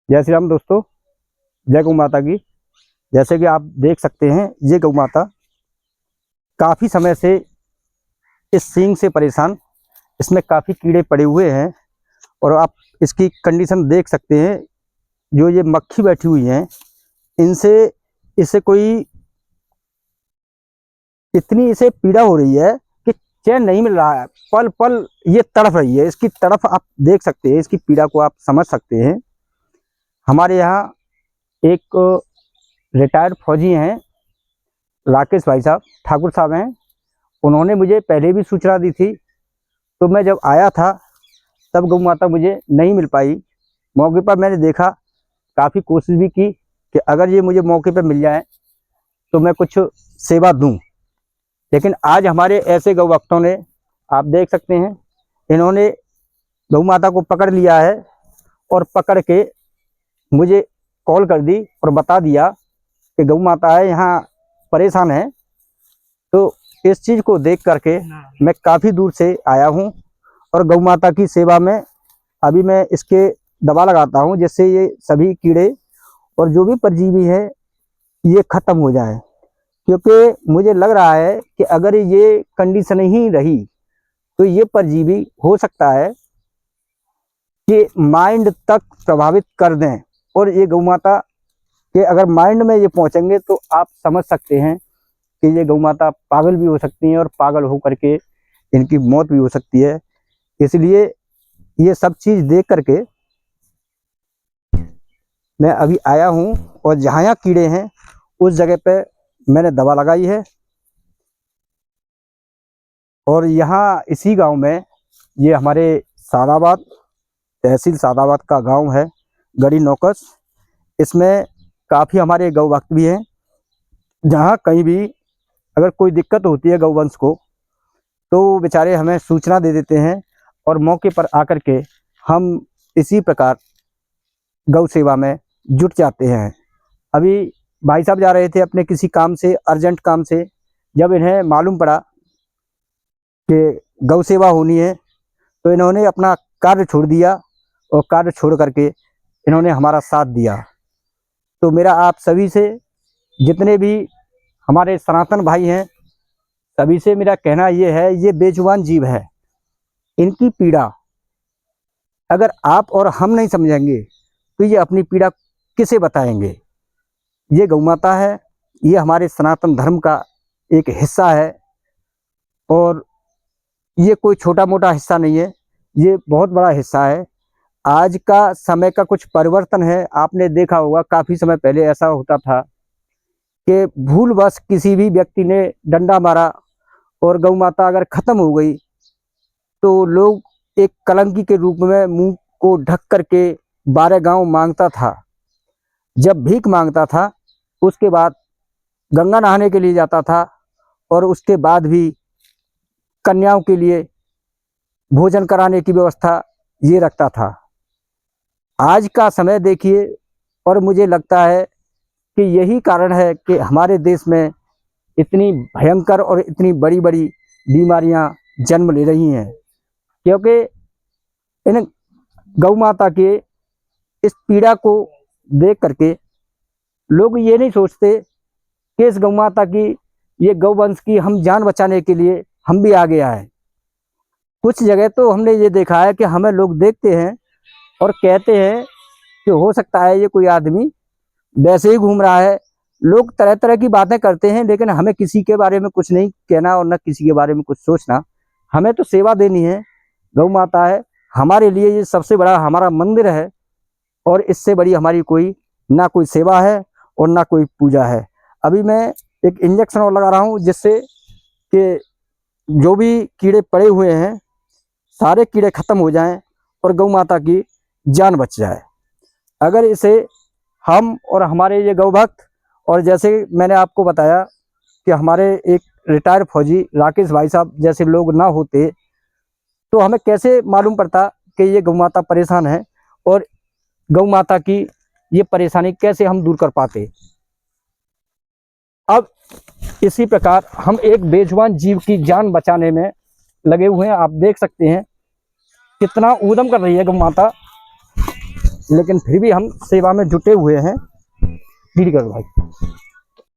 जय श्री राम दोस्तों, जय गौ माता की। जैसे कि आप देख सकते हैं, ये गौ माता काफ़ी समय से इस सींग से परेशान, इसमें काफ़ी कीड़े पड़े हुए हैं और आप इसकी कंडीशन देख सकते हैं। जो ये मक्खी बैठी हुई हैं, इनसे इसे कोई इतनी इसे पीड़ा हो रही है कि चैन नहीं मिल रहा है। पल पल ये तड़फ रही है। इसकी तड़फ आप देख सकते हैं, इसकी पीड़ा को आप समझ सकते हैं। हमारे यहाँ एक रिटायर्ड फौजी हैं, राकेश भाई साहब, ठाकुर साहब हैं। उन्होंने मुझे पहले भी सूचना दी थी, तो मैं जब आया था तब गौ माता मुझे नहीं मिल पाई। मौके पर मैंने देखा, काफ़ी कोशिश भी की कि अगर ये मुझे मौके पर मिल जाए तो मैं कुछ सेवा दूं। लेकिन आज हमारे ऐसे गौ भक्तों ने, आप देख सकते हैं, इन्होंने गौ माता को पकड़ लिया है और पकड़ के मुझे कॉल कर दी और बता दिया कि गौ माता है यहाँ परेशान है। तो इस चीज़ को देख करके मैं काफ़ी दूर से आया हूँ और गौ माता की सेवा में अभी मैं इसके दवा लगाता हूँ, जिससे ये सभी कीड़े और जो भी परजीवी हैं ये ख़त्म हो जाए। क्योंकि मुझे लग रहा है कि अगर ये कंडीशन ही रही तो ये परजीवी हो सकता है कि माइंड तक प्रभावित कर दें, और ये गौ माता के अगर माइंड में ये पहुंचेंगे तो आप समझ सकते हैं कि ये गौ माता पागल भी हो सकती हैं और पागल हो करके इनकी मौत भी हो सकती है। इसलिए ये सब चीज़ देख करके मैं अभी आया हूँ और जहाँ यहाँ कीड़े हैं उस जगह पे मैंने दवा लगाई है। और यहाँ इसी गांव में, ये हमारे सादाबाद, तहसील सादाबाद का गांव है, गढ़ी नौकस। इसमें काफ़ी हमारे गौ भक्त भी हैं। जहाँ कहीं भी अगर कोई दिक्कत होती है गौवंश को, तो बेचारे हमें सूचना दे देते हैं और मौके पर आकर के हम इसी प्रकार गौ सेवा में जुट जाते हैं। अभी भाई साहब जा रहे थे अपने किसी काम से, अर्जेंट काम से। जब इन्हें मालूम पड़ा कि गौ सेवा होनी है तो इन्होंने अपना कार्य छोड़ दिया और कार्य छोड़ करके इन्होंने हमारा साथ दिया। तो मेरा आप सभी से, जितने भी हमारे सनातन भाई हैं, सभी से मेरा कहना ये है, ये बेजुबान जीव है। इनकी पीड़ा अगर आप और हम नहीं समझेंगे तो ये अपनी पीड़ा किसे बताएंगे। ये गौ माता है, ये हमारे सनातन धर्म का एक हिस्सा है और ये कोई छोटा मोटा हिस्सा नहीं है, ये बहुत बड़ा हिस्सा है। आज का समय का कुछ परिवर्तन है। आपने देखा होगा, काफ़ी समय पहले ऐसा होता था कि भूलवश किसी भी व्यक्ति ने डंडा मारा और गौ माता अगर ख़त्म हो गई तो लोग एक कलंकी के रूप में मुंह को ढक करके 12 गांव मांगता था। जब भीख मांगता था, उसके बाद गंगा नहाने के लिए जाता था और उसके बाद भी कन्याओं के लिए भोजन कराने की व्यवस्था ये रखता था। आज का समय देखिए, और मुझे लगता है कि यही कारण है कि हमारे देश में इतनी भयंकर और इतनी बड़ी बड़ी बीमारियां जन्म ले रही हैं। क्योंकि इन गौ माता के इस पीड़ा को देख करके लोग ये नहीं सोचते कि इस गौ माता की, ये गौवंश की हम जान बचाने के लिए हम भी आगे आए। कुछ जगह तो हमने ये देखा है कि हमें लोग देखते हैं और कहते हैं कि हो सकता है ये कोई आदमी वैसे ही घूम रहा है। लोग तरह तरह की बातें करते हैं, लेकिन हमें किसी के बारे में कुछ नहीं कहना और न किसी के बारे में कुछ सोचना। हमें तो सेवा देनी है। गौ माता है हमारे लिए, ये सबसे बड़ा हमारा मंदिर है और इससे बड़ी हमारी कोई ना कोई सेवा है और ना कोई पूजा है। अभी मैं एक इंजेक्शन और लगा रहा हूँ, जिससे कि जो भी कीड़े पड़े हुए हैं सारे कीड़े खत्म हो जाएं और गौ माता की जान बच जाए। अगर इसे हम और हमारे ये गौ भक्त, और जैसे मैंने आपको बताया कि हमारे एक रिटायर्ड फौजी राकेश भाई साहब जैसे लोग ना होते तो हमें कैसे मालूम पड़ता कि ये गौ माता परेशान है और गौ माता की ये परेशानी कैसे हम दूर कर पाते। अब इसी प्रकार हम एक बेजुबान जीव की जान बचाने में लगे हुए हैं। आप देख सकते हैं कितना ऊधम कर रही है गौ माता। लेकिन फिर भी हम सेवा में जुटे हुए हैं। रीड करो भाई।